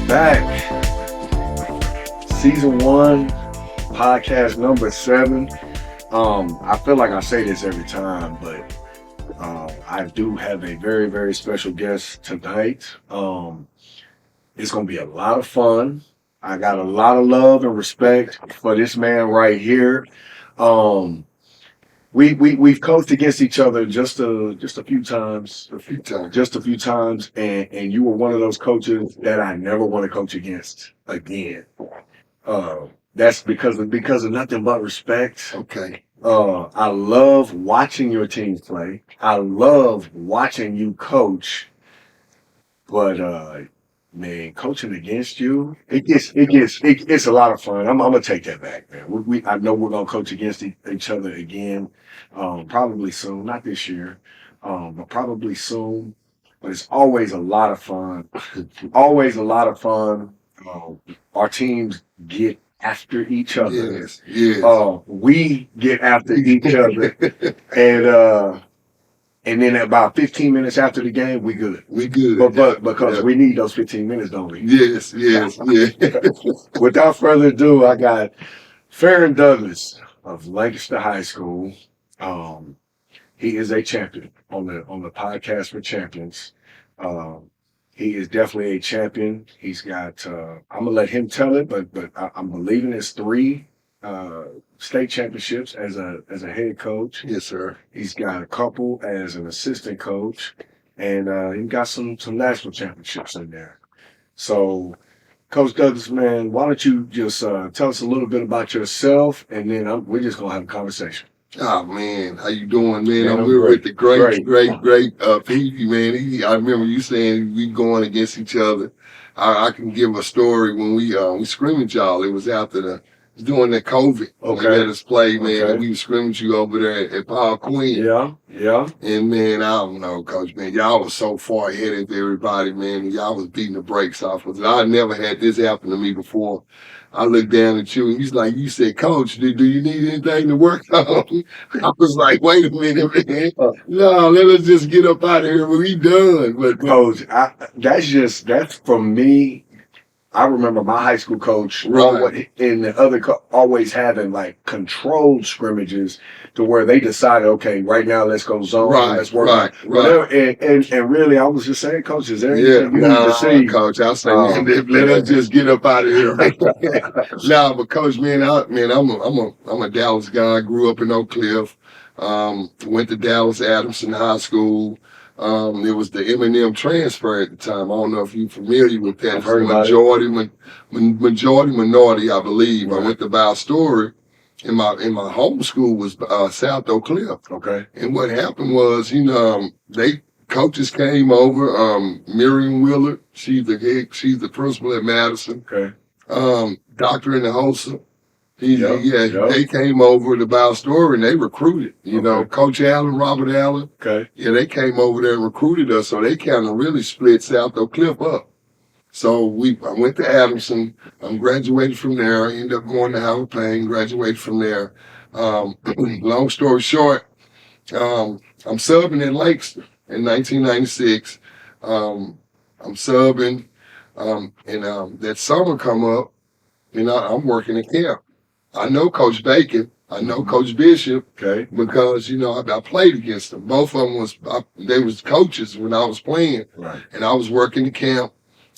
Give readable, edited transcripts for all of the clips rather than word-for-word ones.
back. Season 1, podcast number 7. I feel like I say this every time, but I do have a very, very special guest tonight. It's going to be a lot of fun. I got a lot of love and respect for this man right here. Um, we've coached against each other just a few times, and you were one of those coaches that I never want to coach against again. That's because of nothing but respect. Okay. I love watching your teams play. I love watching you coach, but man, coaching against you, it's a lot of fun. I'm gonna take that back, man. I know we're gonna coach against each other again, probably soon. Not this year, but probably soon. But it's always a lot of fun. Always a lot of fun. Our teams get after each other. Yes. We get after each other, and then about 15 minutes after the game, we good. But because we need those 15 minutes, don't we? Yes. Without further ado, I got Ferrin Douglas of Lancaster High School. He is a champion on the podcast for champions. He is definitely a champion. He's got. I'm gonna let him tell it, but I'm believing it's 3 state championships as a head coach. Yes, sir. He's got a couple as an assistant coach, and he got some national championships in there. So, Coach Douglas, man, why don't you just tell us a little bit about yourself, and then we're just gonna have a conversation. Oh man, how you doing, man? Man, I'm with the great Peavy, man. I remember you saying we going against each other. I can give a story when we scrimmaged y'all. It was during the COVID. Okay. We let us play, man. Okay. And we scrimmaged you over there at Paul Quinn. Yeah. And man, I don't know, Coach, man. Y'all was so far ahead of everybody, man. And y'all was beating the brakes off of it. I never had this happen to me before. I looked down at you and you said, Coach, do you need anything to work on? I was like, wait a minute, man. No, let us just get up out of here. We done. But Coach, that's from me. I remember my high school coach and the other always having like controlled scrimmages to where they decided, okay, right now let's go zone, let's work. Right. And really, I was just saying, Coach, is there anything you need to see? Coach, I say, let us just get up out of here. No, but Coach, man, I'm a Dallas guy. I grew up in Oak Cliff. Went to Dallas Adamson High School. It was the M&M transfer at the time. I don't know if you're familiar with that. Majority minority, I believe. Right. I went to Val Story, and my home school was South Oak Cliff. Okay. And what happened was, coaches came over. Miriam Willard, she's the principal at Madison. Okay. Doctor in the Hosa. They came over to Val Story and they recruited. Coach Allen, Robert Allen. Okay. Yeah, they came over there and recruited us, so they kind of really split South Oak Cliff up. So I went to Adamson. Graduated from there. I ended up going to Howard Payne. Graduated from there. Long story short, I'm subbing at Lancaster in 1996. I'm subbing, and that summer come up, and I'm working at camp. I know Coach Bacon. I know Coach Bishop. Okay. Because, I played against them. Both of them they was coaches when I was playing. Right. And I was working the camp.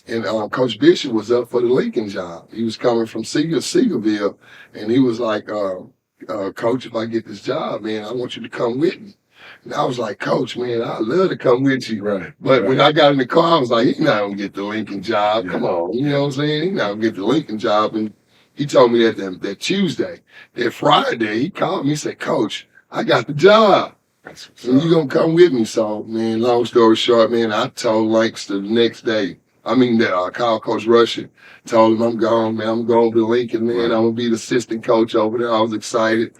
And Coach Bishop was up for the Lincoln job. He was coming from Seagoville. And he was like, Coach, if I get this job, man, I want you to come with me. And I was like, Coach, man, I'd love to come with you. Right. But when I got in the car, I was like, he's not going to get the Lincoln job. Yeah. Come on. You know what I'm saying? He's not going to get the Lincoln job. And he told me that Tuesday. That Friday, he called me and said, Coach, I got the job. And you going to come with me. So, man, long story short, man, I told Lancaster the next day. I called Coach Rushing, told him I'm gone, man. I'm going to Lincoln, man. I'm going to be the assistant coach over there. I was excited.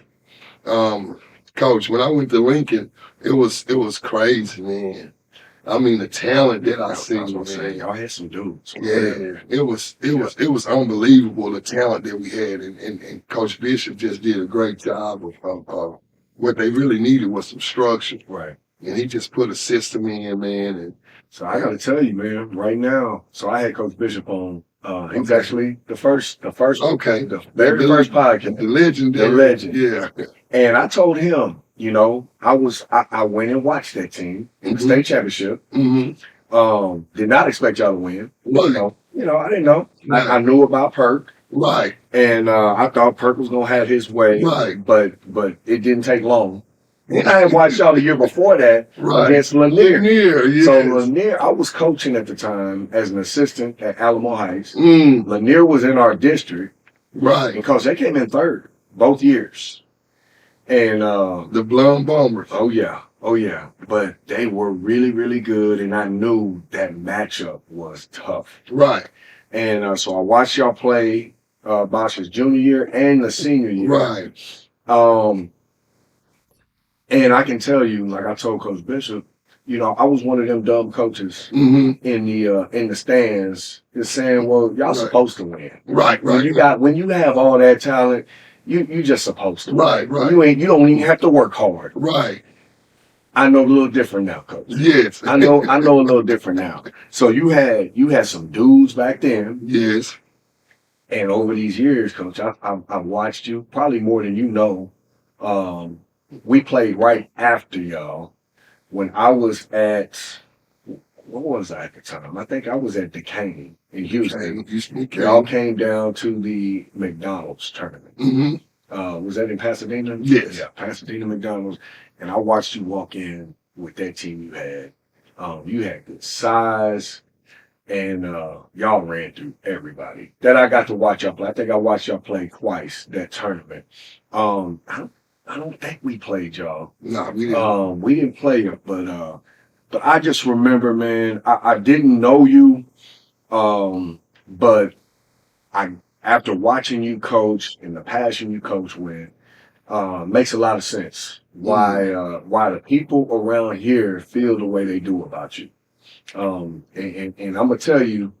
Coach, when I went to Lincoln, it was crazy, man. The talent that I seen, man. Y'all had some dudes. Yeah, it was unbelievable, the talent that we had, and Coach Bishop just did a great job of what they really needed was some structure. Right. And he just put a system in, man. And so I got to tell you, man, right now. So I had Coach Bishop on He was Okay. actually the first, Okay. the very first The podcast, the legendary. legend. Yeah. And I told him, I went and watched that team in the Mm-hmm. state championship. Mm-hmm. Did not expect y'all to win. Right. I didn't know. I Right. knew about Perk, Right. and I thought Perk was gonna have his way, Right. but it didn't take long. And I had watched y'all the year before that Right. against Lanier. Lanier, So yes. Lanier, I was coaching at the time as an assistant at Alamo Heights. Mm. Lanier was in our district Right. because they came in third both years. And The Blonde Bombers. oh yeah. But they were really, really good, and I knew that matchup was tough. Right. And so I watched y'all play Bosch's junior year and the senior year. Right. And I can tell you, like I told Coach Bishop, I was one of them dumb coaches Mm-hmm. in the stands, just saying, "Well, y'all Right. supposed to win. Right. When Right. when you have all that talent, you just supposed to. Right. Right. You don't even have to work hard." Right. I know a little different now, Coach. Yes. I know a little different now. So you had some dudes back then, Yes. and over these years, Coach, I've watched you probably more than you know. We played right after y'all when I was at, what was I at the time? I think I was at Duquesne in Houston. Okay. Y'all came down to the McDonald's tournament. Mm-hmm. Was that in Pasadena? Yes. Yeah, Pasadena McDonald's. And I watched you walk in with that team you had. You had good size, and y'all ran through everybody. That I got to watch y'all play. I think I watched y'all play twice that tournament. I don't think we played y'all. No, we didn't. We didn't play it, but I just remember, man, I didn't know you, but after watching you coach and the passion you coach with, makes a lot of sense why the people around here feel the way they do about you. And I'm gonna tell you,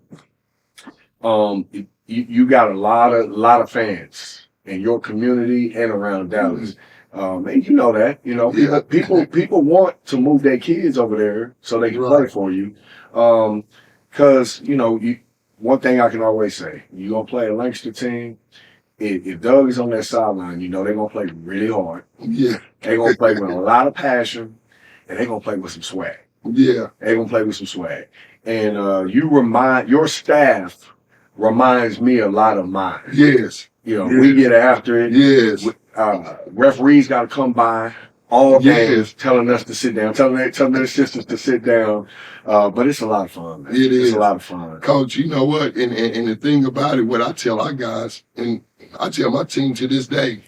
you got a lot of fans in your community and around Dallas. And you know that, Yeah. people want to move their kids over there so they can play Right. for you. Cause one thing I can always say, you gonna play a Lancaster team. If Doug is on that sideline, they're gonna play really hard. Yeah. They're gonna play with a lot of passion, and they're gonna play with some swag. Yeah. They're gonna play with some swag. And your staff reminds me a lot of mine. Yes. We get after it. Yes. Referees got to come by all Yes. games telling us to sit down, telling their assistants to sit down. But it's a lot of fun, man. It It's is. a lot of fun. Coach, you know what? And the thing about it, what I tell our guys, and I tell my team to this day,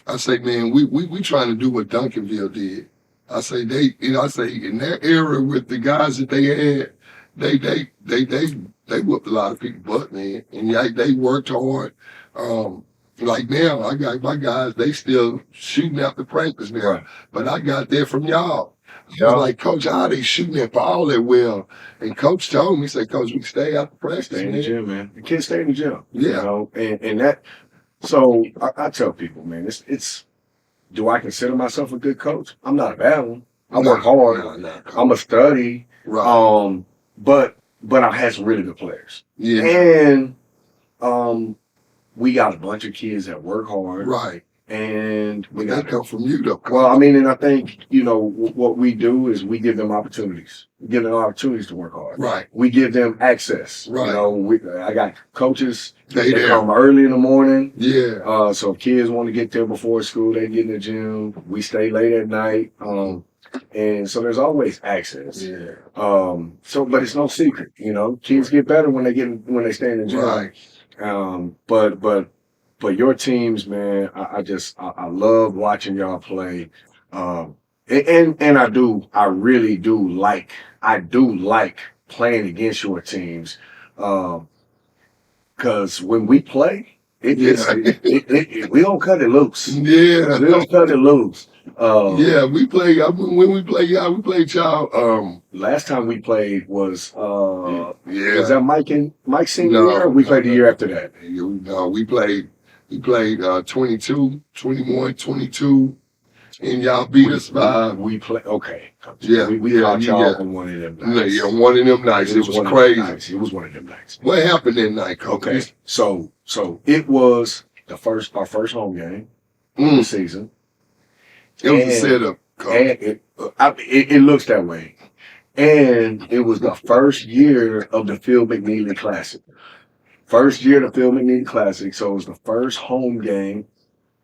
I say, man, we trying to do what Duncanville did. I say I say in their era with the guys that they had, they whooped a lot of people butt, man. And they worked hard. Like now, I got my guys, they still shooting after practice now. Right. But I got that from y'all. I Yeah. was like, Coach, how they shooting that ball that well? And Coach told me, he said, Coach, we stay after practice, Stay in the man. gym, man. The kids stay in the gym. Yeah. And that. So I tell people, man, it's. Do I consider myself a good coach? I'm not a bad one. I work hard. No, I'm a study. right. But I had some really good players. Yeah. And we got a bunch of kids that work hard. Right. And we But that got come from you, though. Coach. well, I mean, and I think what we do is we give them opportunities. We give them opportunities to work hard. Right. We give them access. Right. I got coaches. They there. come early in the morning. Yeah. So if kids want to get there before school, they get in the gym. We stay late at night. And so there's always access. Yeah. But it's no secret. Kids get better when they stay in the gym. Right. But your teams, man, I love watching y'all play. And I really do like playing against your teams. Cause when we play, we don't cut it loose. Yeah. We don't cut it loose. Yeah, we play. When we play y'all, we played y'all. Last time we played was Yeah. was that Mike senior No, year? Or we played the year after that. No, we played 22, 21, 22, And y'all beat us by, we play okay. yeah, We yeah, caught y'all yeah. on one of them Yeah, nights. yeah, one of them nights. It was one of them crazy. nights. It was one of them nights. What happened that night, Coach? Okay, so it was our first home game of the season. It was a And setup, Coach. and it looks that way. And it was the first year of the Phil McNeely Classic. First year of the Phil McNeely Classic, so it was the first home game.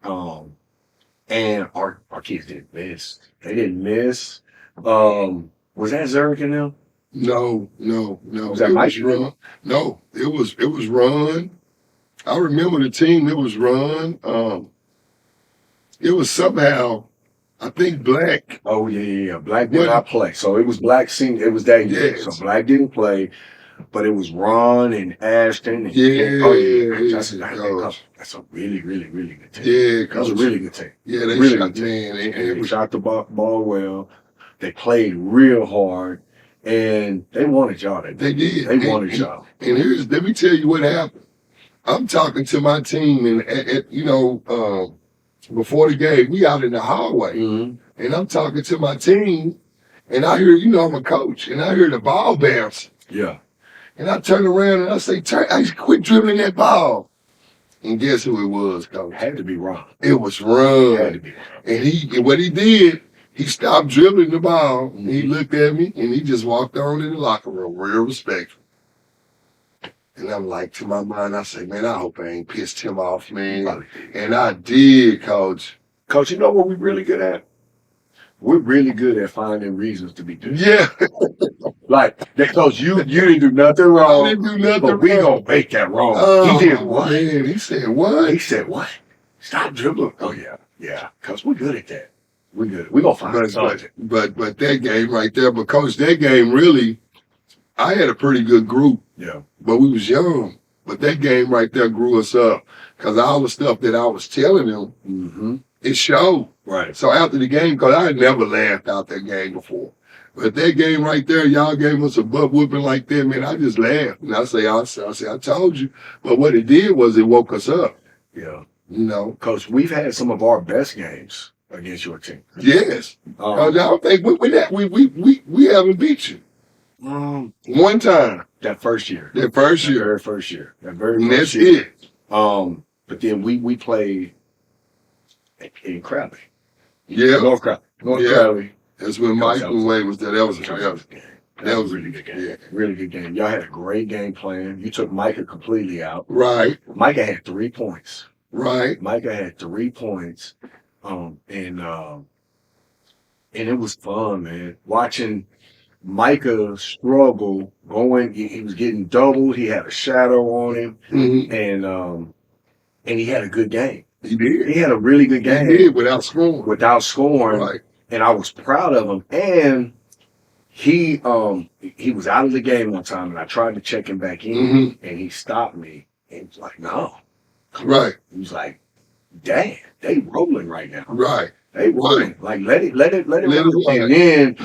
Um, and our kids didn't miss. They didn't miss. Was that Zurich and them? No. Was that It Mike? was Ron. No, it was Ron. I remember the team. It was Ron. It was somehow, I think Black. Oh yeah. Black did not play, so it was Black senior. It was that year, Yes. so Black didn't play, but it was Ron and Ashton. And, Yeah, oh yeah, Coach. that's a really good team. Yeah, That was a Coach. really good team. Yeah, they Really shot, good team. man. They shot the ball well. They played real hard, and they wanted y'all. They did. They wanted y'all. And let me tell you what happened. I'm talking to my team, and before the game, we out in the hallway, and I'm talking to my team, and I hear, I'm a coach, and I hear the ball bounce, Yeah. and I turn around and I say, quit dribbling that ball. And guess who it was, Coach? Had to be Ron. It was Ron. Had to be Ron. And what he did, he stopped dribbling the ball, and he looked at me, and he just walked on in the locker room, real respectful. And I'm like, to my mind, I say, man, I hope I ain't pissed him off, man. And I did, Coach. Coach, you know what we're really good at? We're really good at finding reasons to be good. Yeah. Like, Coach, you didn't do nothing wrong. I didn't do nothing but we wrong. gonna make that wrong. Oh, he did what? Man, he said what? He said what? Stop dribbling. Oh yeah. Cause we're good at that. We're good. We're gonna find something. But that game right there, but Coach, that game really, I had a pretty good group. Yeah. But we was young. But that game right there grew us up. Because all the stuff that I was telling them, it showed. Right. So after the game, because I had never laughed out that game before. But that game right there, y'all gave us a butt whooping like that, man, I just laughed. And I say, I told you. But what it did was it woke us up. Yeah. Because we've had some of our best games against your team. Yes. I don't think we haven't beat you. One time. That first year. That very first year. That very and first that's year. it. But then we played in Crowley. Yeah. North Crowley. That's when Michael Wayne was there. That was a game. That was a really good game. Yeah. Really good game. Y'all had a great game plan. You took Micah completely out. Right. Micah had 3 points. Right. Micah had 3 points. And it was fun, man. Watching Micah struggle, he was getting doubled. He had a shadow on him, and he had a good game. He did. He had a really good game. He did without scoring. Right. And I was proud of him. And he was out of the game one time, and I tried to check him back in, and he stopped me. And he was like, "No." Right. He was like, "Dang, they rolling right now." Right. They rolling. Like let it roll. And then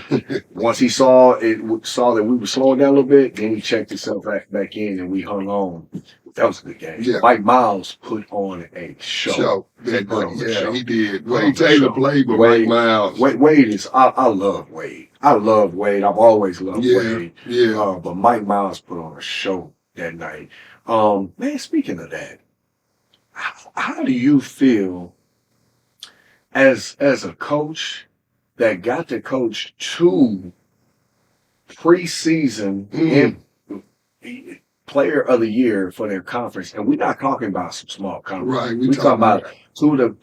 once he saw that we were slowing down a little bit, then he checked himself back in, and we hung on. That was a good game. Yeah. Mike Miles put on a show. He did. Wade Taylor played, but Mike Miles. Wade is. I love Wade. I love Wade. I've always loved Wade. Yeah. But Mike Miles put on a show that night. Man, speaking of that, how do you feel as a coach that got to coach 2 preseason player of the year for their conference? And we're not talking about some small conference. Right. We're talking about the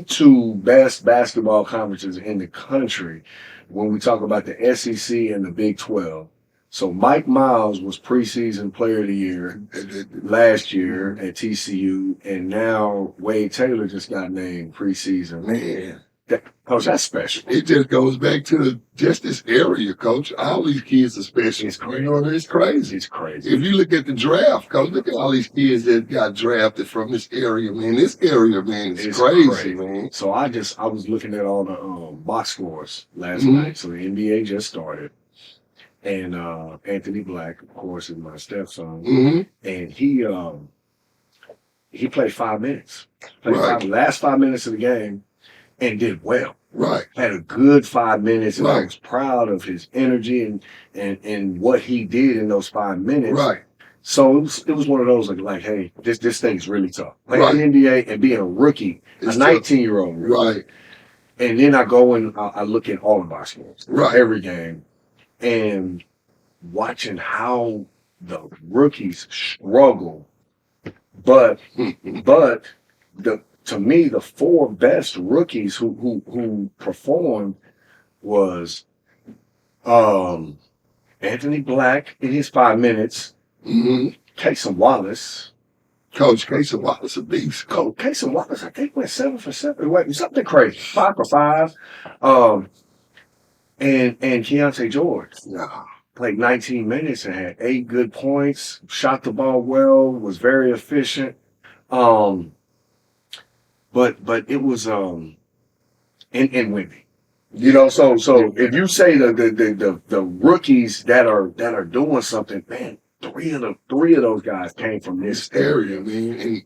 two best basketball conferences in the country when we talk about the SEC and the Big 12. So Mike Miles was preseason player of the year last year at TCU, and now Wade Taylor just got named preseason. Man. Coach, that's special. It just goes back to just this area, Coach. All these kids are special. It's crazy. It's crazy. It's crazy. If you look at the draft, Coach, look at all these kids that got drafted from this area, man. This area, man, is crazy, man. So I was looking at all the box scores last night. So the NBA just started. And Anthony Black, of course, is my stepson. And he played 5 minutes. Last 5 minutes of the game. and did well. Right. Had a good 5 minutes, and I Right. was proud of his energy and what he did in those 5 minutes. Right. So it was one of those like, hey, this thing's really tough. Playing Right. in the NBA and being a rookie, It's a tough. 19-year-old rookie. Right. And then I go and I look at all of our games, Right. every game, and watching how the rookies struggle. But to me, the four best rookies who performed was Anthony Black in his 5 minutes, hmm Casey Wallace. Coach Casey Wallace, a beast. Casey Wallace, I think went 7 for 7. Wait, something crazy. 5 for 5. And Keontae George Yeah. played 19 minutes and had 8 good points, shot the ball well, was very efficient. But it was and Wimby. You know, so if you say the rookies that are doing something, man, three of those guys came from this Area, area, man.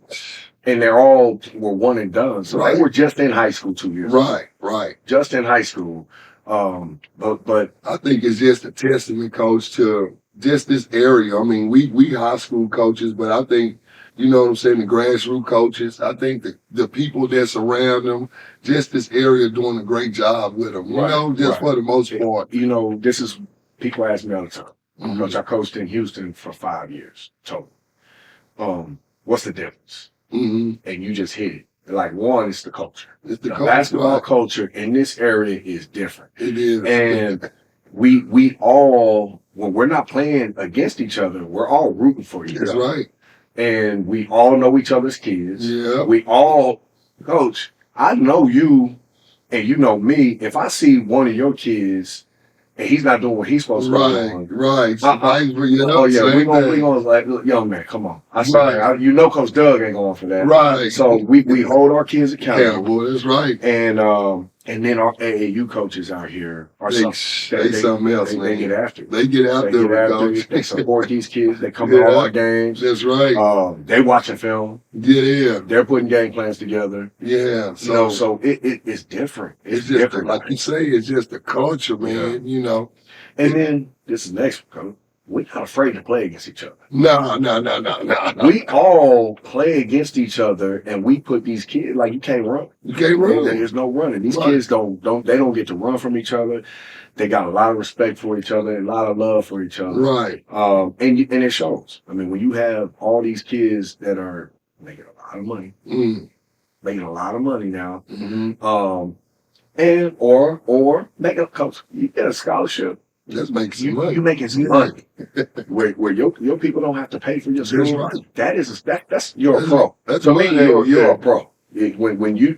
and they're all were one and done. So Right. they were just in high school 2 years ago. Right. Right. Just in high school. But I think it's just a testament, Coach, to just this area. I mean, we high school coaches, but I think, you know what I'm saying, the grassroots coaches, I think the people that surround them, just this area doing a great job with them, you Right, know, just right. for the most part. you know, this is people ask me all the time. Mhm. Coach, I coached in Houston for 5 years total. What's the difference? Mhm. And you just hit it. Like, one, it's the culture. It's the The coach, basketball right. culture in this area is different. It is. And we all, when we're not playing against each other, we're all rooting for each That's other. right. And we all know each other's kids. Yeah. We all, Coach, I know you and you know me. If I see one of your kids and he's not doing what he's supposed to be Right. doing, Right. Somebody's bringing up oh yeah, same we're gonna thing. like, look, young man, come on. I Right. swear, you know, Coach Doug ain't going for that. Right. So we hold our kids accountable, Accountable. That's right. and then our AAU coaches out here are They something else, they man. get after it. They get out They there get with after it. Coach. They support these kids. They come to all Yeah. our games. That's right. They watching film. Yeah. They're putting game plans together. Yeah. You know, so it's different. It's just different, like you say, it's just the culture, man. You know. And then this is next one, Coach. We're not afraid to play against each other. No. We all play against each other, and we put these kids like you can't run. You can't run. There's no running. These Right. kids don't get to run from each other. They got a lot of respect for each other, a lot of love for each other. Right. And it shows. I mean, when you have all these kids that are making a lot of money, making a lot of money now, Mm-hmm. and or making a coach, you get a scholarship. Let's make some money. You making some money. where your people don't have to pay for your school. That's right. That's you're a pro. That's To me, money. you're a pro. When you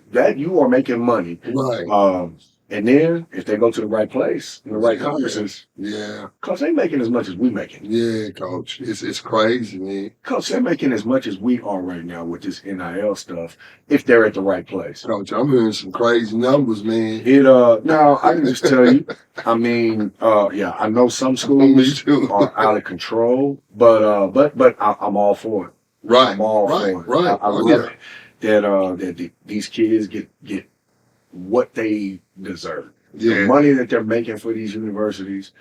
are making money. Right. And then if they go to the right place, in the right conferences, Yeah. Coach, they making as much as we making. Yeah, Coach. It's crazy, man. Coach, they're making as much as we are right now with this NIL stuff, if they're at the right place. Coach, I'm hearing some crazy numbers, man. Now I can just tell you, I mean, I know some Me schools too. are out of control, but I'm all for it. Right. I'm all Right. for it. Right. I love it that these kids get what they deserve. The Yeah. money that they're making for these universities,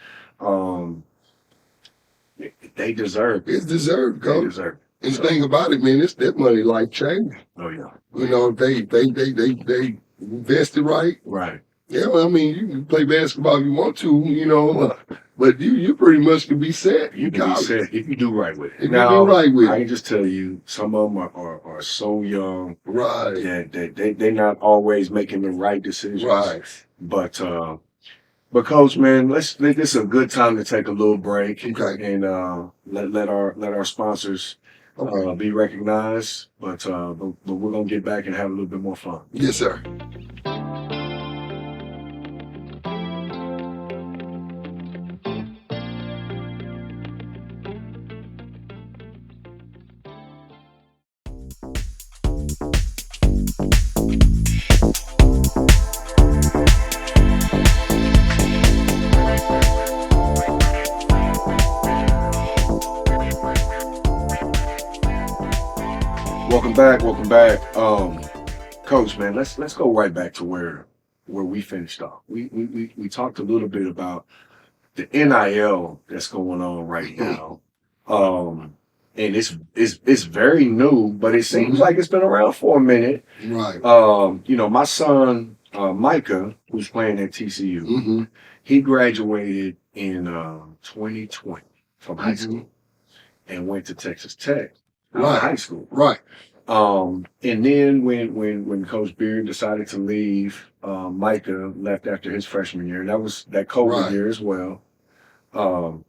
they deserve it. It's deserved, They Coach. deserve it. And the thing about it, man, it's that money life changing. Oh yeah, You know, if they invested right. right. Yeah, well, I mean, you can play basketball if you want to, you know, but you pretty much can be set. You can be set if you do right with it. If Now, you do right with I it. can just tell you, some of them are so young Right. that they're not always making the right decisions. Right. But Coach, man, this is a good time to take a little break Okay. and let our sponsors Okay. be recognized. But we're gonna get back and have a little bit more fun. Yes, sir. Welcome back. Coach, man, let's go right back to where we finished off. We talked a little bit about the NIL that's going on right now. And it's very new, but it seems like it's been around for a minute. Right. My son Micah, who's playing at TCU, Mm-hmm. he graduated in 2020 from high Mm-hmm. school and went to Texas Tech Right. high school. Right. And then when Coach Beard decided to leave, Micah left after his freshman year. That was that COVID Right. year as well. And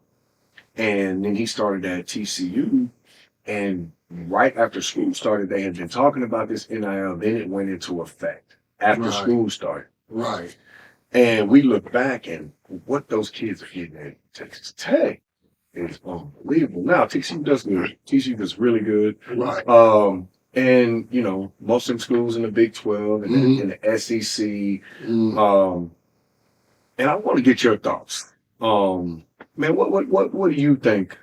then he started at TCU. And right after school started, they had been talking about this NIL. Then it went into effect after Right. school started. Right. And we look back and what those kids are getting at Texas Tech is unbelievable. Now TCU does good. TCU does really good. Right. And most of them schools in the Big 12 and Mhm. in the SEC. Mm. And I want to get your thoughts. Man, what do you think?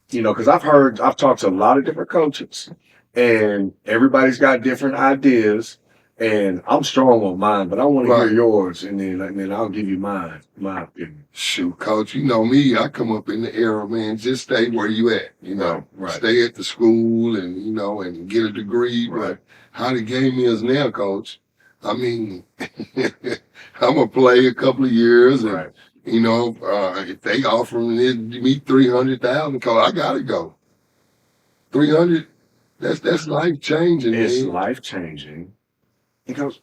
Because I've talked to a lot of different coaches, and everybody's got different ideas. And I'm strong on mine, but I want to Right. hear yours, and then I'll give you my opinion. Shoot, Coach, you know me. I come up in the era, man. Just stay where you at. Right. Stay at the school and and get a degree. Right. But how the game is now, Coach. I mean, I'm gonna play a couple of years, and Right. if they offer me 300,000, Coach, I gotta go. 300. That's life changing, It's man. life changing because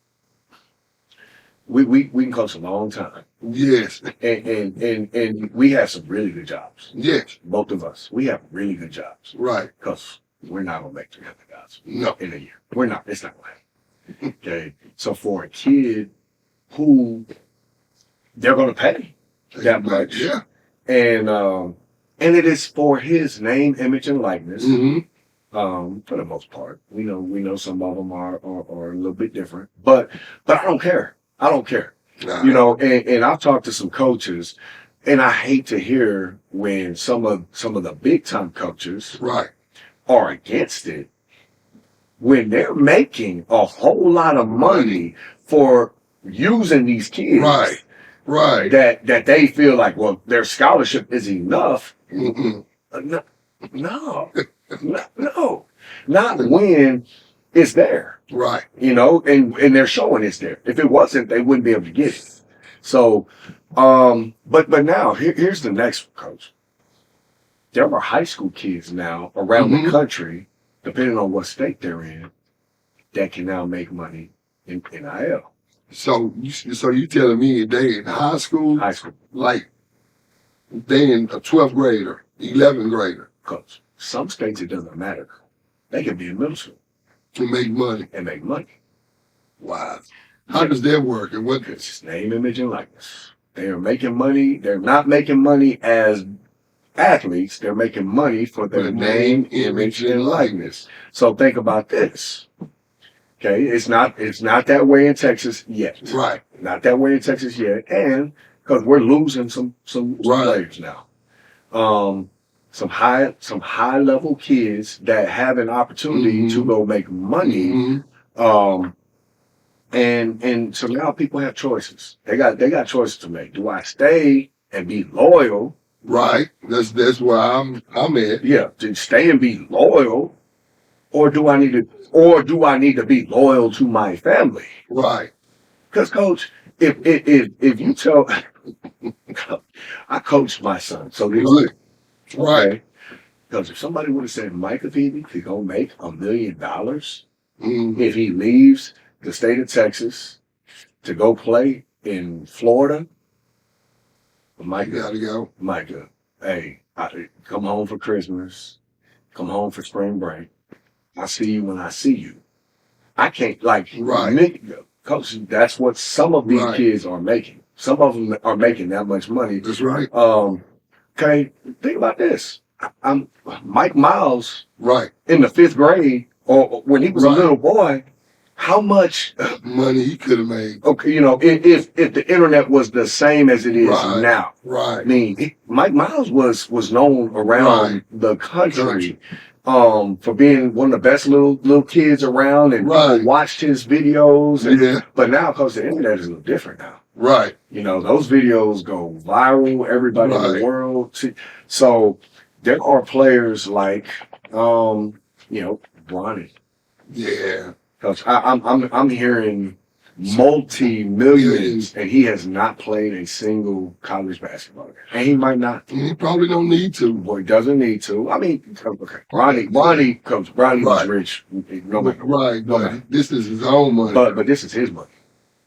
we can coach a long time, Yes. and we have some really good jobs. Yes. Both of us, we have really good jobs Right. because we're not gonna make 300,000 No. in a year. We're not. It's not gonna happen. Okay. So for a kid who they're gonna pay that much, Yeah. and it is for his name, image, and likeness. Mm-hmm. For the most part, we know some of them are a little bit different, but I don't care. I don't care. And I've talked to some coaches, and I hate to hear when some of the big time coaches Right. are against it when they're making a whole lot of money for using these kids. Right. Right. That they feel like, well, their scholarship is enough. Mm-mm. No, not when it's there. Right. And they're showing it's there. If it wasn't, they wouldn't be able to get it. So, but now here's the next coach. There are high school kids now around the country, depending on what state they're in, that can now make money in NIL. So you telling me they in high school, like they in a 12th grader, 11th grader, Because some states it doesn't matter. They can be in middle school to make money. and make money. Wow. How does that work? And what? It's name, image, and likeness. They are making money. They're not making money as athletes. They're making money for their name, image, and likeness. So think about this. Okay, it's not that way in Texas yet. Right. Not that way in Texas yet, and because we're losing some Right. players now. Some high level kids that have an opportunity to go make money. Mm-hmm. And so now people have choices. They got choices to make. Do I stay and be loyal? Right. That's where I'm at. Yeah, to stay and be loyal, or do I need to be loyal to my family? Right. Because coach, if you tell, I coached my son, so Right. Right. Because if somebody would have said Micah Peavy could go make $1 million Mm-hmm. if he leaves the state of Texas to go play in Florida, You Micah, gotta go. hey, come home for Christmas, come home for spring break. I see you when I see you. I can't Right. Coach, that's what some of these Right. kids are making. Some of them are making that much money. That's right. Okay, think about this. I'm Mike Miles Right. in the 5th grade, or when he was a Right. little boy. How much? Money he could have made. Okay, if the internet was the same as it is Right. now. I Right. mean, Mike Miles was known around Right. the country, for being one of the best little kids around, and Right. people watched his videos. And, Yeah. But now, because the internet is a little different now. Right. Those videos go viral. Everybody in Right. the world. So there are players like, Bronny. Yeah. Because I'm hearing multi-millions, and he has not played a single college basketball game, and he might not. And he probably don't need to. Well, he doesn't need to. I mean, okay, Bronny was Right. rich, no matter what. Right. No But matter. this is his own money. But this is his money.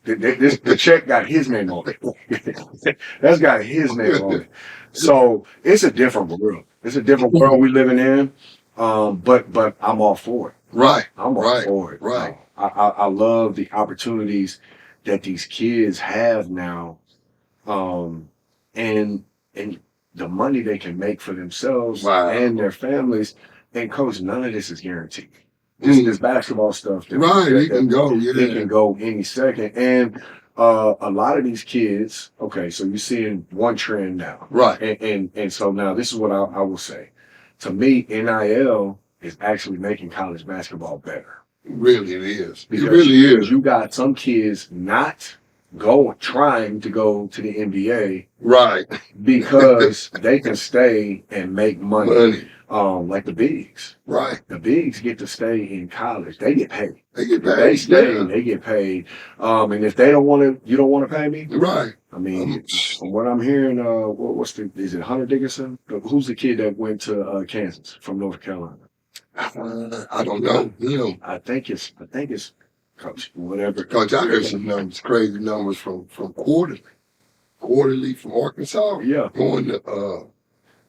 The check got his name on it. That's got his name on it. So it's a different world. It's a different world we living in. But I'm all for it. Right. I'm all Right. for it. Right. I love the opportunities that these kids have now, and the money they can make for themselves Wow. and their families. And coach, none of this is guaranteed. This basketball stuff, Right. He can go. it Yeah. can go any second. And a lot of these kids, okay, so you're seeing one trend now, Right. and so now this is what I will say. To me, NIL is actually making college basketball better. Really, it is. It Because really is. you got some kids not trying to go to the NBA Right. because they can stay and make money. Money. Like the bigs. Right. The bigs get to stay in college. They get paid. They get If they paid. stay, Yeah. they get paid. And if they don't want to, you don't want to pay me. Right. I mean, from what I'm hearing, is it Hunter Dickinson? Who's the kid that went to Kansas from North Carolina? I don't know. I think it's Coach, whatever. Coach, I heard some numbers, crazy numbers from quarterly from Arkansas, Yeah. going to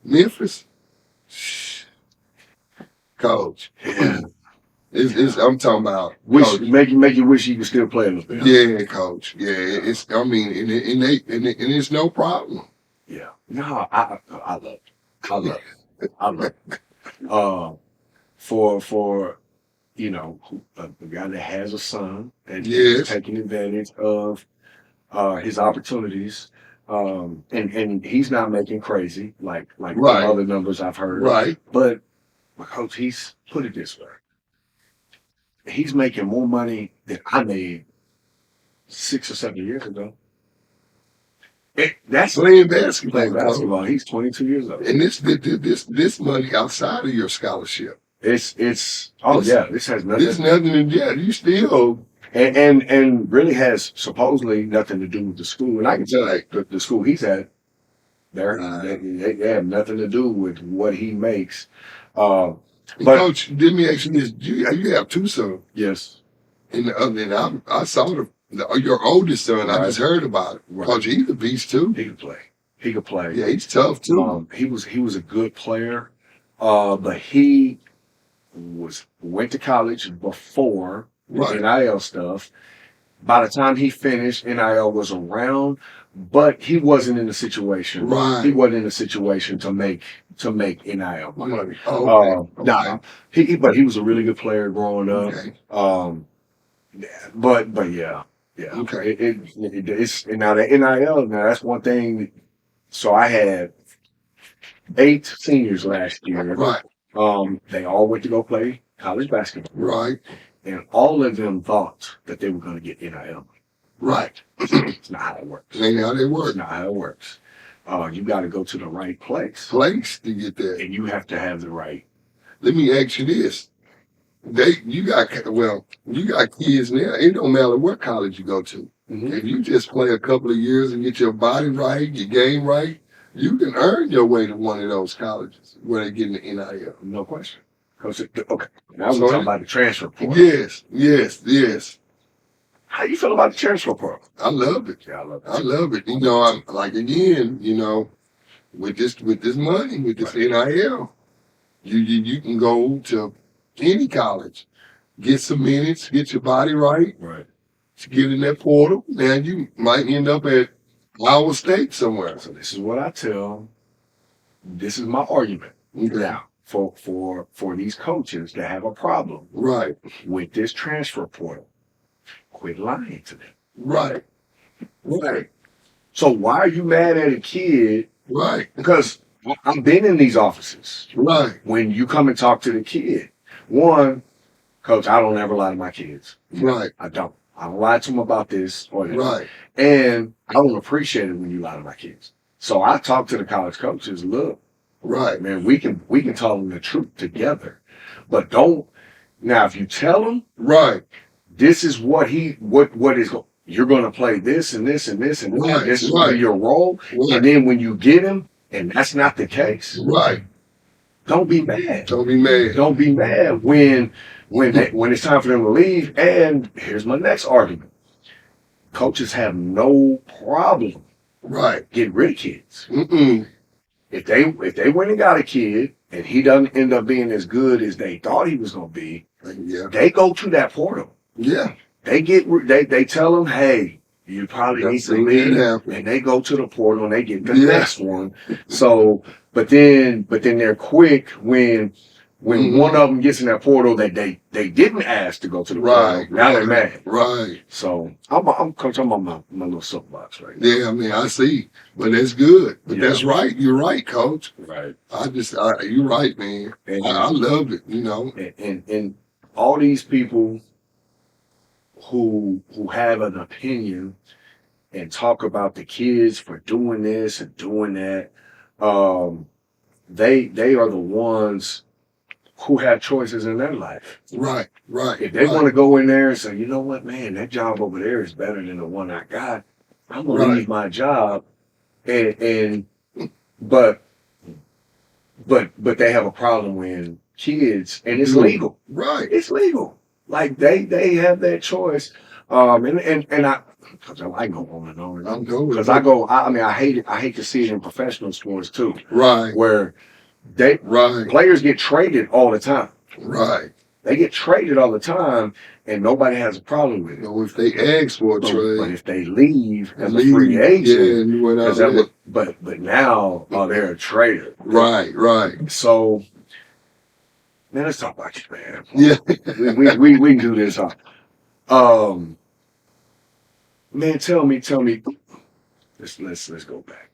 Memphis. Coach, Yeah. I'm talking about. Wish Coach. make you wish you could still play a little bit. Yeah, Coach. Yeah, it's. I mean, and it's no problem. Yeah. No, I love it. I love it. I love it. For a guy that has a son and Yes. he's taking advantage of his opportunities, and he's not making crazy like Right. the other numbers I've heard. Right. But Coach, he's put it this way: he's making more money than I made 6 or 7 years ago. That's Playing basketball. playing Coach. basketball. He's 22 years old. And this money outside of your scholarship. This has nothing. There's nothing in there. You still. And really has supposedly nothing to do with the school. And I can tell Right. the school he's at, there Right. they have nothing to do with what he makes. And But Coach, let me ask you this: you have two sons, yes, and the other, and I saw your oldest son. I Right. just heard about it. Right. Coach, he's a beast too. he could play. He could play. Yeah, he's tough too. He was a good player, but he went to college before the Right. NIL stuff. By the time he finished, NIL was around, but he wasn't in a situation. Right. He wasn't in a situation to make NIL money. Oh, okay. Nah, but he was a really good player growing up. Okay. But yeah. Okay. It's now the NIL. Now that's one thing. So I had 8 seniors last year. Right. They all went to go play college basketball, Right. and all of them thought that they were going to get NIL. Right. It's not how it works. Ain't how they It's work. not how it works. You got to go to the right place, Place to get that. and you have to have the right. Let me ask you this: you got kids now. It don't matter what college you go to. If you just play a couple of years and get your body right, your game right, you can earn your way to one of those colleges where they get the NIL. No question. Okay. Now So- we're talking about the transfer portal. Yes. How you feel about the transfer portal? I love it. Yeah, I love it. I love it. I'm like, again, with this money, with this NIL, you can go to any college, get some minutes, get your body right, Right. get in that portal, and you might end up at Iowa State somewhere. So this is what I tell. This is my argument Okay. now for these coaches that have a problem Right, with this transfer portal. Quit lying to them. right, So why are you mad at a kid? right. Because I've been in these offices. Right, When you come and talk to the kid, one, coach, I don't ever lie to my kids. right, I don't. I don't lie to them about this or that. right, And I don't appreciate it when you lie to my kids. So I talk to the college coaches, look, right, man, we can tell them the truth together. But don't now if you tell them right, this is what you're gonna play this and this and this and this, right, this is gonna be right, your role. And right, then when you get him and that's not the case, right. don't be mad. Don't be mad. Don't be mad when it's time for them to leave. And here's my next argument. Coaches have no problem Right. getting rid of kids. Mm-mm. If they went and got a kid and he doesn't end up being as good as they thought he was gonna be, Yeah. they go to that portal. Yeah. They tell them, hey, you probably need to leave, and they go to the portal and they get the next one. So, but then they're quick when one of them gets in that portal that they didn't ask to go to the portal. Now they're mad. Right. So I'm talking about my little soapbox right now. Yeah, I mean, I see. But that's good. But that's right. You're right, coach. Right. You're right, man. And I loved it, and all these people who have an opinion and talk about the kids for doing this and doing that, they are the ones who have choices in their life. Right, right. If they want to go in there and say, you know what, man, that job over there is better than the one I got, I'm gonna leave my job. But they have a problem when kids, and it's legal. Right. It's legal. Like they have that choice. And I, because I go on and on and on. Because I hate to see it in professional sports too. Right. Where players get traded all the time. Right. They get traded all the time, and nobody has a problem with it. No, if they ask for a trade, but if they leave as a free agent, but now they're a trader. Right, right. So, man, let's talk about you, man. Yeah, we can do this. Man, tell me. Let's go back.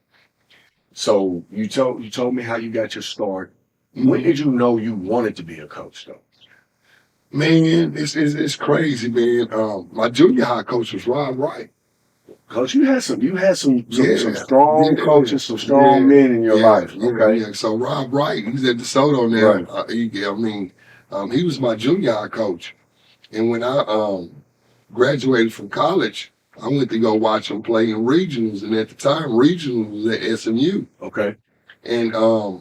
So you told me how you got your start. When did you know you wanted to be a coach, though? Man, it's crazy, man. My junior high coach was Rob Wright. Coach, you had some strong coaches, some strong men in your life. Okay. Yeah. So Rob Wright, he's at DeSoto now. Right. He was my junior high coach. And when I graduated from college, I went to go watch him play in regionals. And at the time, regionals was at SMU. Okay. And I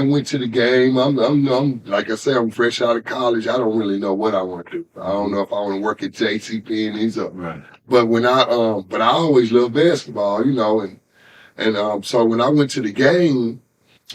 went to the game. I'm like I said, I'm fresh out of college. I don't really know what I want to do. I don't know if I want to work at JCP and these up. Right. But I always loved basketball, and so when I went to the game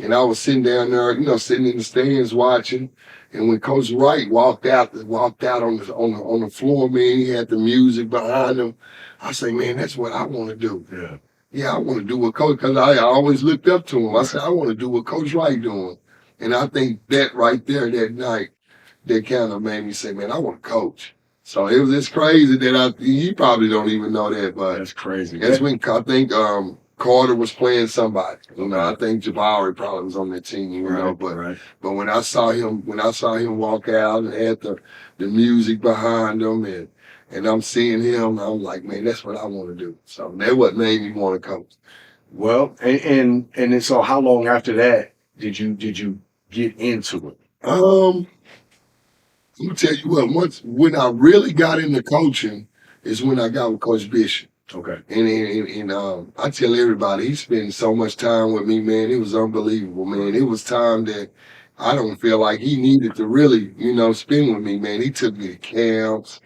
and I was sitting down there, sitting in the stands watching, and when Coach Wright walked out on the floor, man, he had the music behind him. I say, man, that's what I want to do. Yeah. Yeah, I want to do what Coach, because I always looked up to him. I said, I want to do what Coach Wright doing. And I think that right there that night, that kind of made me say, man, I want to coach. So it's crazy that you probably don't even know that, but that's crazy. That's when I think Carter was playing somebody. I think Jabari probably was on that team, but when I saw him walk out and had the music behind him and I'm seeing him, I'm like, man, that's what I want to do. So that's what made me want to coach. Well, and then so how long after that did you get into it? I'm gonna tell you what. When I really got into coaching is when I got with Coach Bishop. Okay. And I tell everybody, he spent so much time with me, man. It was unbelievable, man. It was time that I don't feel like he needed to really, spend with me, man. He took me to camps.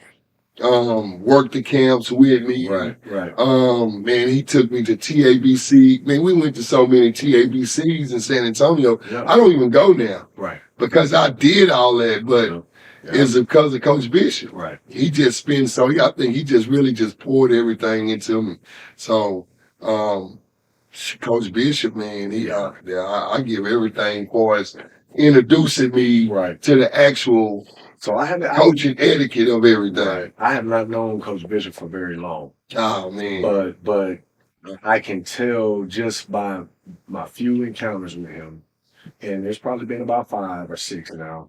Worked the camps with me. Right. Man, he took me to TABC. Man, we went to so many TABCs in San Antonio. Yeah. I don't even go now. Right. Because I did all that, but it's because of Coach Bishop. Right. He just spent I think he just really just poured everything into me. So, Coach Bishop, man, I give everything for us introducing me to the actual coaching etiquette of everything. Right. I have not known Coach Bishop for very long. Oh man. But I can tell just by my few encounters with him, and there's probably been about 5 or 6 now.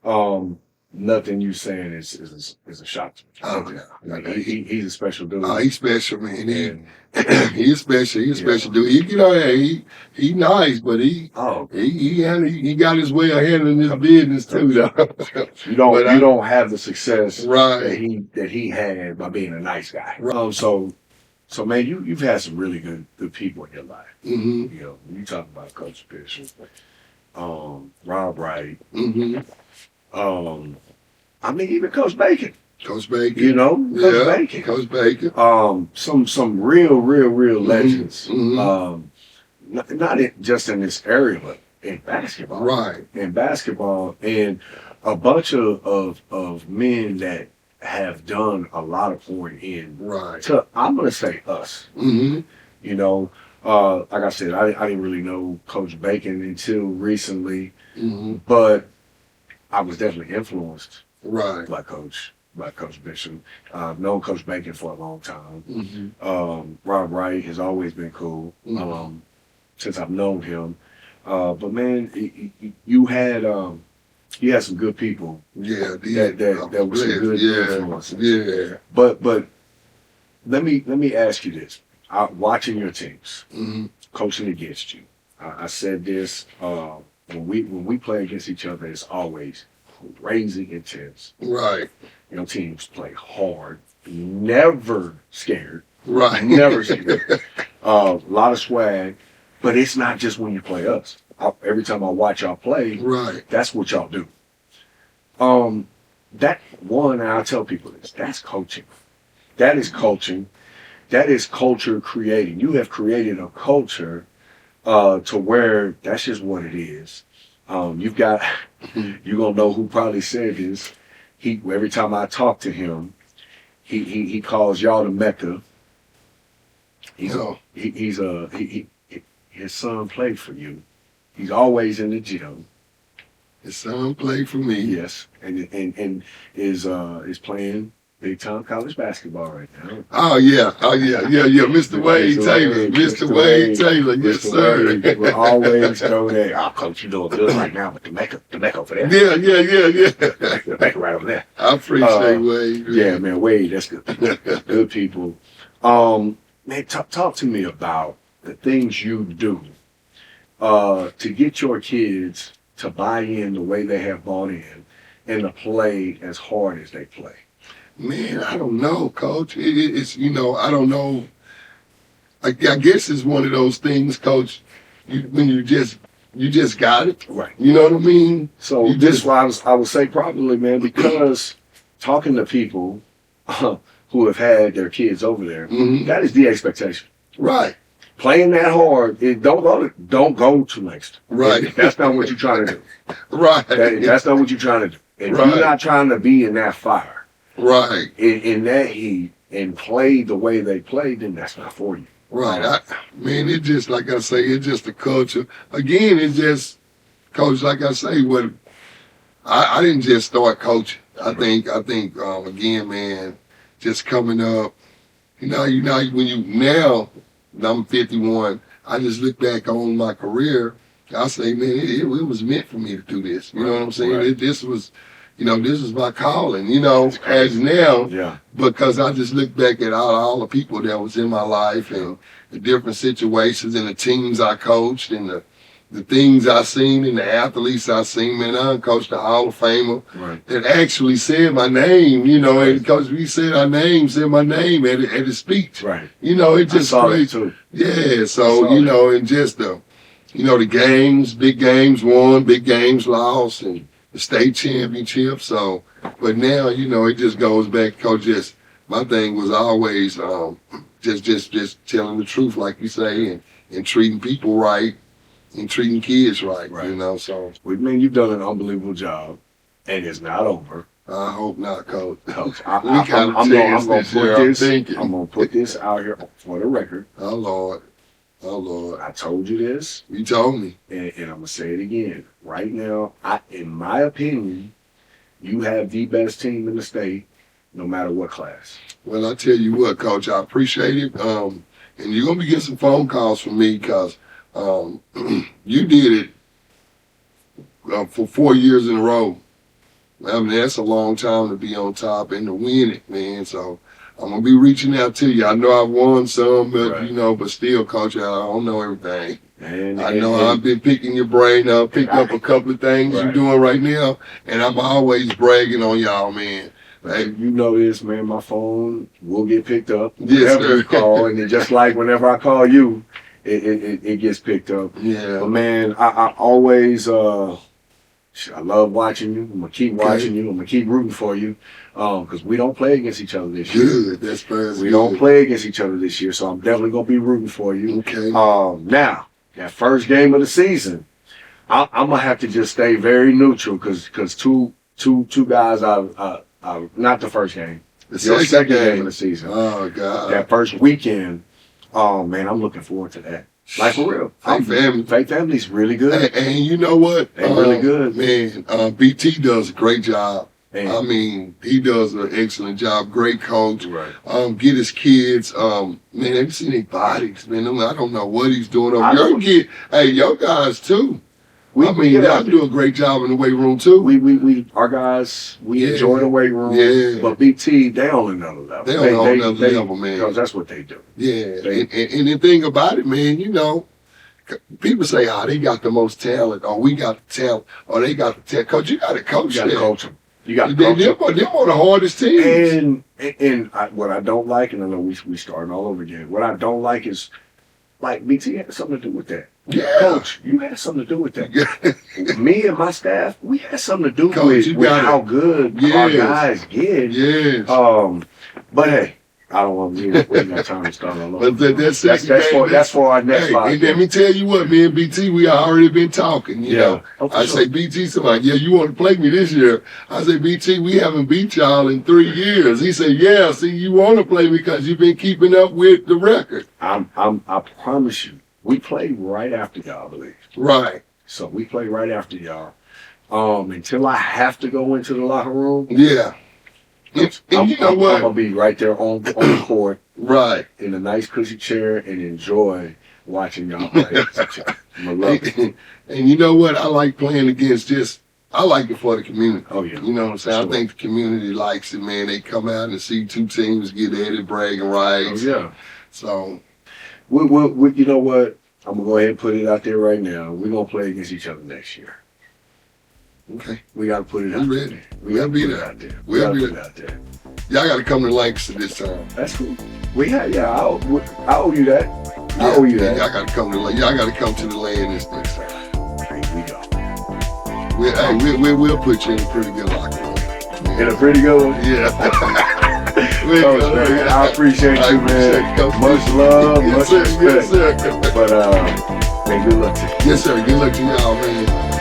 Um, Nothing you saying is a shock to me. Oh yeah, Like he's a special dude, he's special, man. and He's special. He's a yeah. special dude. He nice, but Oh, he got his way of handling his business too, though. But you don't have the success right, that he had by being a nice guy. right. So man, you've had some really good people in your life. Mm-hmm. You know, when you talk about Coach Bishop, Rob Wright, Mm-hmm. um, I mean even Coach Bacon. Coach Bacon. You know, Coach Yeah, Bacon. Coach Bacon. Some real legends. Mm-hmm. Not just in this area, but in basketball. Right. In basketball, and a bunch of men that have done a lot of pouring in Right. to, I'm gonna say, us. Mm-hmm. You know, like I said, I didn't really know Coach Bacon until recently, Mm-hmm. but I was definitely influenced Right. by Coach Bishop. I've known Coach Bacon for a long time. Mm-hmm. Rob Wright has always been cool Mm-hmm. since I've known him. But man, you had some good people Yeah. that were some good Yeah. influences. Yeah. But let me ask you this: watching your teams, Mm-hmm. coaching against you. I said this when we play against each other. It's always crazy intense. Right. You know, teams play hard, never scared, Right. never scared. A lot of swag, but it's not just when you play us. Every time I watch y'all play, Right. that's what y'all do. That one, and I'll tell people this: that's coaching. That is coaching. That is culture creating. You have created a culture to where that's just what it is. You've got you're gonna know who probably said this. He every time I talk to him, he calls y'all the Mecca. No. His son played for you. He's always in the gym. His son played for me. Yes, and is playing big time college basketball right now. Oh yeah. Mr. Wade Taylor. Mr. Wade Taylor. Yes, sir. Wade will always go there. Oh, coach, you doing good right now, but the Mecca over there. Yeah. The Mecca right over there. I appreciate Wade. Yeah, man, Wade, that's good. Good people. Man, talk to me about the things you do to get your kids to buy in the way they have bought in and to play as hard as they play. Man, I don't know, Coach. It's I don't know. I guess it's one of those things, Coach. When you just got it. Right. You know what I mean? So You this just- why I would say probably, man, because talking to people who have had their kids over there, Mhm. that is the expectation. Right. Playing that hard, don't go to Lancaster. Right. That's not what you're trying to do. Right. That's not what you're trying to do. If Right. you're not trying to be in that fire, Right. in that heat, and play the way they play, then that's not for you. Right. Man, it just like I say, it's just the culture. Again, it's just, Coach. Like I say, what I didn't just start coaching. I think again, man, just coming up. When you now I'm 51. I just look back on my career. I say, man, it was meant for me to do this. You know what I'm saying? Right. This was my calling. As now. Yeah. Because I just look back at all the people that was in my life and the different situations and the teams I coached and the things I seen and the athletes I seen. Man, I coached a Hall of Famer Right. that actually said my name, and Coach we said my name at his speech. Right. It's just I saw crazy. it too. Yeah, so, and just the games, big games won, big games lost, and the state championship. So, but now, it just goes back, Coach, my thing was always just telling the truth, like you say, and treating people right and treating kids right, Right. so Well, man, you've done an unbelievable job, and it's not over. I hope not, Coach. Coach, We gotta I'm change gonna this year, I'm gonna put this out here for the record. Oh, Lord. I told you this, You told me. and I'm gonna say it again. Right now, in my opinion, you have the best team in the state, no matter what class. Well, I tell you what, Coach, I appreciate it. and you're gonna be getting some phone calls from me because you did it for 4 years in a row. I mean, that's a long time to be on top and to win it, man. So I'm gonna be reaching out to you. I know I've won some, but Right. but still, Coach, I don't know everything. And, I and, know and I've been picking your brain up, picked up a couple of things you're right. doing right now, and I'm always bragging on y'all, man. But Hey, you know this, man. My phone will get picked up yes, whenever you sir. call, and then just like whenever I call you, it gets picked up. But Yeah. man, I always I love watching you. I'm gonna keep Okay. watching you. I'm gonna keep rooting for you, because we don't play against each other this year. Good. That's fast. We don't play against each other this year, so I'm definitely gonna be rooting for you. Okay. Now that first game of the season, I'm gonna have to just stay very neutral because two guys not the first game, The your second game of game. the season, Oh God. that first weekend. Oh man, I'm looking forward to that. Like for real, Fake Family's really good. And you know what? They really good, man. BT does a great job. Man. I mean, he does an excellent job. Great coach. Right. Get his kids. Man, have you seen their bodies, man? I don't know what he's doing I over know. Hey, your guys too. We y'all do a great job in the weight room too. Our guys, we Yeah. enjoy the weight room. Yeah. But BT, they on another level. They on another level, man. Because that's what they do. Yeah, and the thing about it, man, people say, "Oh, they got the most talent," or "We got the talent," or "They got the talent." Coach, you got to coach You got to them. coach them. You got to Them coach them. are the hardest teams. What I don't like, and I know we starting all over again. What I don't like is, like, BT had something to do with that. Yeah. Coach, you had something to do with that. Yeah. Me and my staff, we had something to do Coach, with you got how it. good our Yes. guys get. Yes. But hey, I don't want to. We ain't got time to start all over. But that second game, That's for our next hey, five. and let me tell you what, me and BT, we already been talking. You know, Oh, for I sure. say BT, somebody, yeah, you want to play me this year? I say BT, we haven't beat y'all in 3 years. He said, yeah, see, you want to play me because you've been keeping up with the record. I promise you, we play right after y'all, I believe. Right. So we play right after y'all. Until I have to go into the locker room, Yeah. And you know what? I'm gonna be right there on the court, Right. in a nice cushy chair, and enjoy watching y'all play. I'm gonna love it. And you know what? I like playing against I like it for the community. Oh yeah. You know what I'm saying? Sure. I think the community likes it, man. They come out and see two teams get added bragging Oh rights. yeah. So, You know what? I'm gonna go ahead and put it out there right now. We're gonna play against each other next year. okay. We gotta put it We out ready. there. We'll be put it there. out there. We'll gotta be put it out there. Y'all got to come to Lancaster this time. That's cool. I owe you that. I owe you that. Y'all got to come y'all got to come to the land this next time. Here we go. We'll put you in a pretty good locker room. In a pretty good one. Yeah. Coach, man, I appreciate you, man. Coach. Much love, Yes, much sir. respect. Yes, sir. But man, good luck to you. Yes, sir. Good luck to y'all, man.